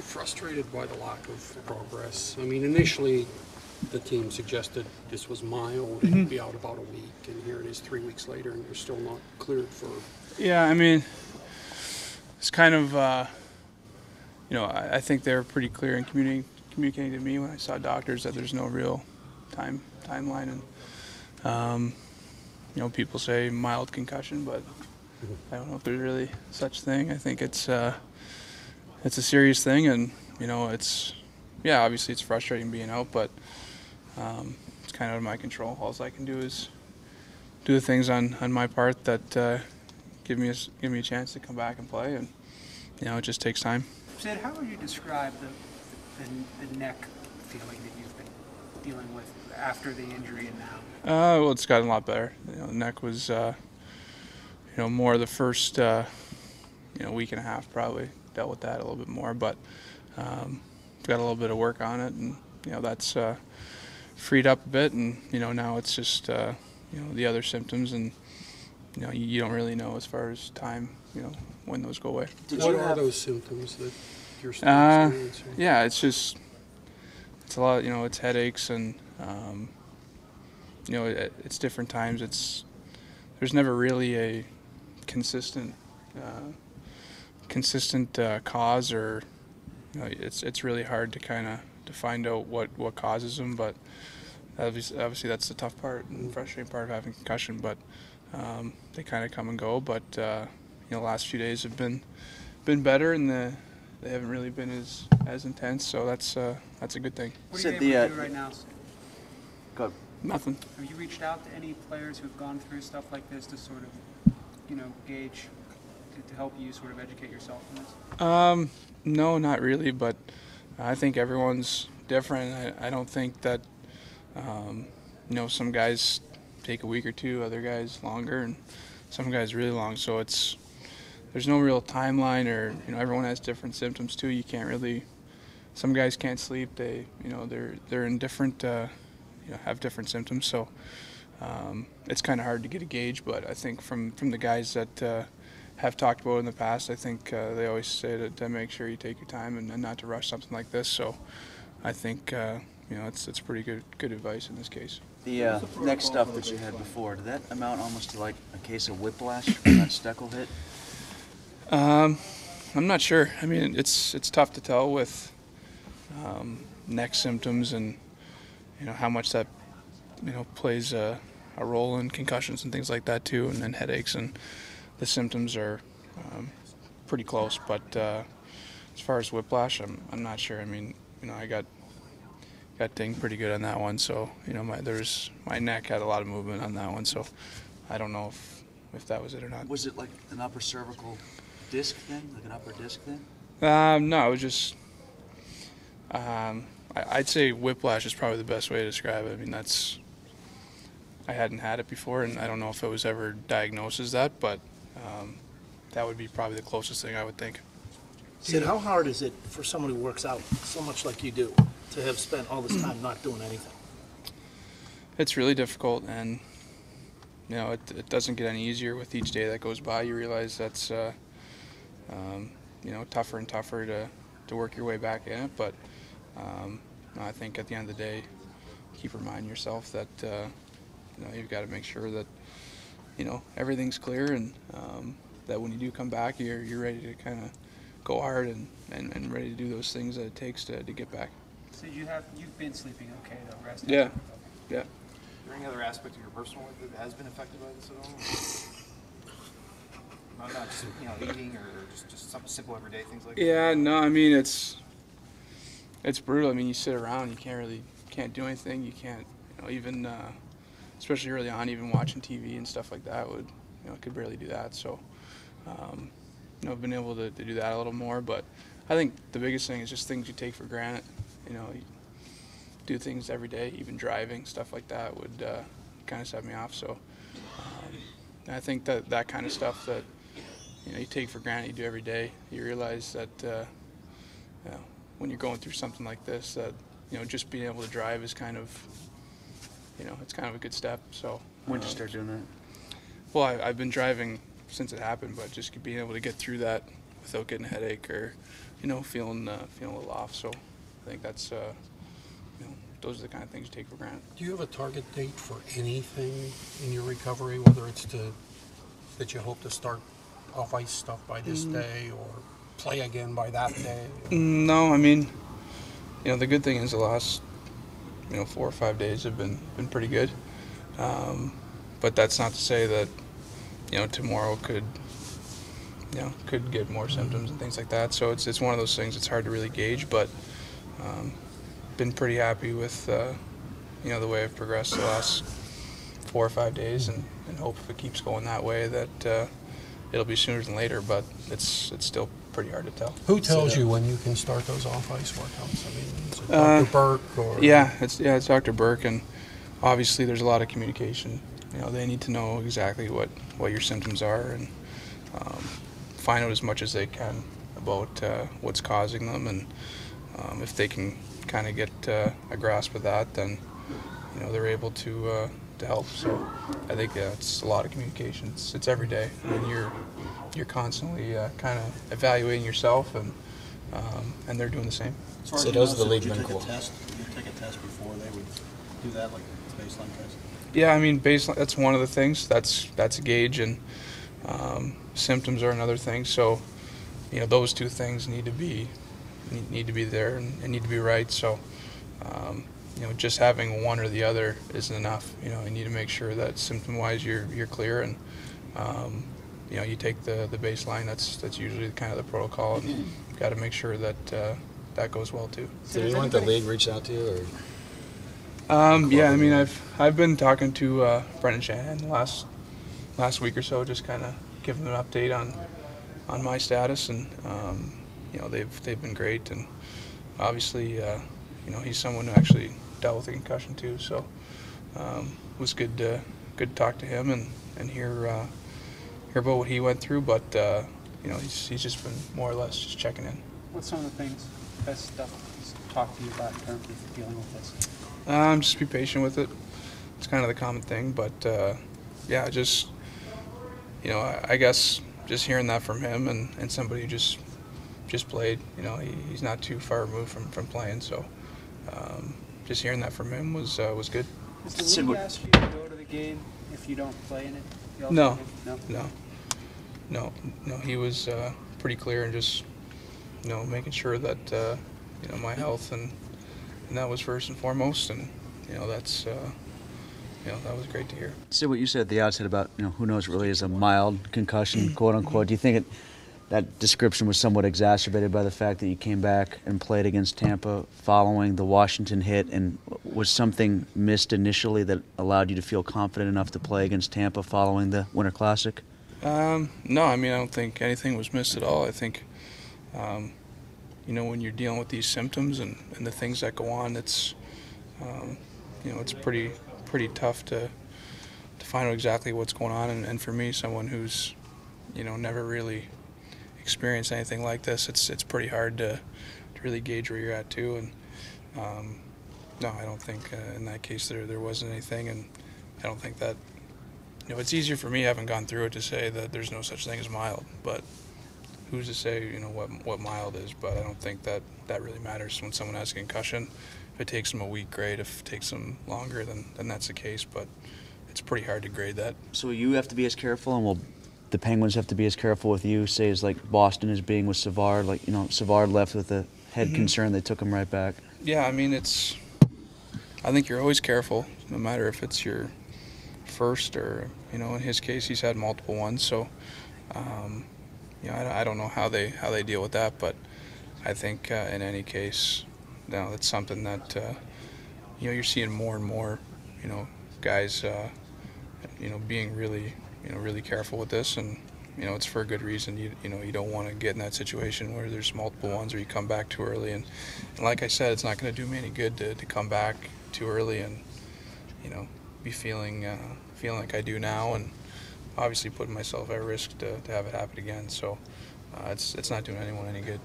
frustrated by the lack of progress? I mean, initially the team suggested this was mild and it'd be out about a week, and here it is 3 weeks later and you're still not cleared for... Yeah, I mean, it's kind of, I think they were pretty clear in communicating to me when I saw doctors that there's no real timeline. And, people say mild concussion, but I don't know if there's really such thing. I think it's a serious thing, and, obviously it's frustrating being out, but it's kind of out of my control. All I can do is do the things on my part that give me a chance to come back and play, and it just takes time. Sid, how would you describe the neck feeling that you've been dealing with after the injury and now? Well, it's gotten a lot better. The neck was, more the first, week and a half probably dealt with that a little bit more, but got a little bit of work on it, and that's freed up a bit, and now it's just the other symptoms, and you don't really know as far as time, when those go away. What are those symptoms that you're still experiencing? Yeah, it's a lot. It's headaches, and it's different times. There's never really a consistent cause, or it's really hard to find out what causes them. But obviously that's the tough part and frustrating part of having concussion. But they kind of come and go. But the last few days have been better, and they haven't really been as intense. So that's a good thing. What are you able to do right now? Go ahead. Nothing. Have you reached out to any players who've gone through stuff like this to sort of, gauge, to help you sort of educate yourself in this? No, not really, but I think everyone's different. I don't think that, some guys take a week or two, other guys longer, and some guys really long. So there's no real timeline, or, everyone has different symptoms too. You can't really, some guys can't sleep. They're in different, have different symptoms. So it's kind of hard to get a gauge, but I think from the guys that have talked about it in the past, I think they always say to make sure you take your time and not to rush something like this. So I think it's pretty good advice in this case. The neck stuff that you had before, did that amount almost to like a case of whiplash when that Steckel hit? I'm not sure. I mean, it's tough to tell with neck symptoms, and how much that plays a role in concussions and things like that too, and then headaches, and the symptoms are pretty close. But as far as whiplash, I'm not sure. I mean, I got dinged pretty good on that one, so my neck had a lot of movement on that one, so I don't know if that was it or not. Was it like an upper cervical disc thing, like an upper disc thing? No, it was just I'd say whiplash is probably the best way to describe it. I mean, I hadn't had it before, and I don't know if it was ever diagnosed as that, but that would be probably the closest thing I would think. Sid, how hard is it for someone who works out so much like you do to have spent all this time not doing anything? It's really difficult, and it doesn't get any easier with each day that goes by. You realize that's tougher and tougher to work your way back in it, but I think at the end of the day, keep reminding yourself that you've got to make sure that everything's clear, and that when you do come back, you're ready to kind of go hard and ready to do those things that it takes to get back. So you've been sleeping okay though, resting? Yeah. Okay. Yeah. Is there any other aspect of your personal life that has been affected by this at all? Not just eating, or just some simple everyday things like that? Yeah, no, I mean it's brutal. I mean, you sit around, you can't do anything. You can't, even especially early on, even watching TV and stuff like that could barely do that. So, I've been able to do that a little more. But I think the biggest thing is just things you take for granted. You do things every day, even driving, stuff like that would kind of set me off. So, I think that kind of stuff that you take for granted, you do every day. You realize that when you're going through something like this, that just being able to drive is kind of it's kind of a good step. So when did you start doing that? Well, I've been driving since it happened, but just being able to get through that without getting a headache or feeling a little off. So I think that's those are the kind of things you take for granted. Do you have a target date for anything in your recovery, whether it's that you hope to start off ice stuff by this day or play again by that day? No, I mean, the good thing is the last 4 or 5 days have been pretty good. But that's not to say that tomorrow could get more symptoms and things like that. So it's one of those things it's hard to really gauge, but been pretty happy with the way I've progressed the last 4 or 5 days, and hope if it keeps going that way that it'll be sooner than later, but it's still pretty hard to tell. Who tells you when you can start those off-ice workouts? I mean, is it Dr. Burke or? Yeah, it's Dr. Burke, and obviously there's a lot of communication. They need to know exactly what your symptoms are and find out as much as they can about what's causing them, and if they can kind of get a grasp of that, then they're able to help. So I think it's a lot of communication. It's every day. I mean, you're constantly kind of evaluating yourself, and they're doing the same. So those are the league Would you medical. take a test before they would do that, like a baseline test? Yeah, I mean, baseline. That's one of the things. That's a gauge, and symptoms are another thing. So those two things need to be there and need to be right. So just having one or the other isn't enough. You need to make sure that symptom-wise you're clear, and you take the baseline. That's usually kind of the protocol, and you've got to make sure that that goes well too. So do you want the league reach out to you, or? Yeah, I mean, I've been talking to Brendan Shannon last week or so, just kind of giving them an update on my status, and they've been great, and obviously he's someone who actually dealt with a concussion too, so it was good to talk to him and hear about what he went through, but he's just been more or less just checking in. What's some of the things, best stuff he's talked to you about in terms of dealing with this? Just be patient with it. It's kind of the common thing, but yeah, just I guess just hearing that from him and somebody who just played, he's not too far removed from playing, so just hearing that from him was good. Does the league ask you to go to the game if you don't play in it? You also No. He was pretty clear and just making sure that my health and that was first and foremost, and that's that was great to hear. Say what you said at the outset about who knows, it really is a mild concussion, quote unquote. Do you think that description was somewhat exacerbated by the fact that you came back and played against Tampa following the Washington hit, and was something missed initially that allowed you to feel confident enough to play against Tampa following the Winter Classic? No, I mean, I don't think anything was missed at all. I think when you're dealing with these symptoms and the things that go on, it's it's pretty tough to find out exactly what's going on, and for me, someone who's never really experienced anything like this, it's pretty hard to really gauge where you're at too. And no, I don't think in that case there wasn't anything, and I don't think that it's easier for me, having gone through it, to say that there's no such thing as mild, but who's to say what mild is. But I don't think that really matters when someone has a concussion. If it takes them a week, great. If it takes them longer, then that's the case, but it's pretty hard to grade that. So you have to be as careful, and will the Penguins have to be as careful with you, say, as like Boston is being with Savard? Like, Savard left with a head concern, they took him right back. Yeah, I mean, I think you're always careful, no matter if it's your first or, in his case, he's had multiple ones, so I don't know how they deal with that, but I think in any case, that's something that you're seeing more and more, guys, being really careful with this, and it's for a good reason. You don't want to get in that situation where there's multiple ones or you come back too early, and like I said, it's not going to do me any good to come back too early and be feeling like I do now, and obviously putting myself at risk to have it happen again. So it's not doing anyone any good.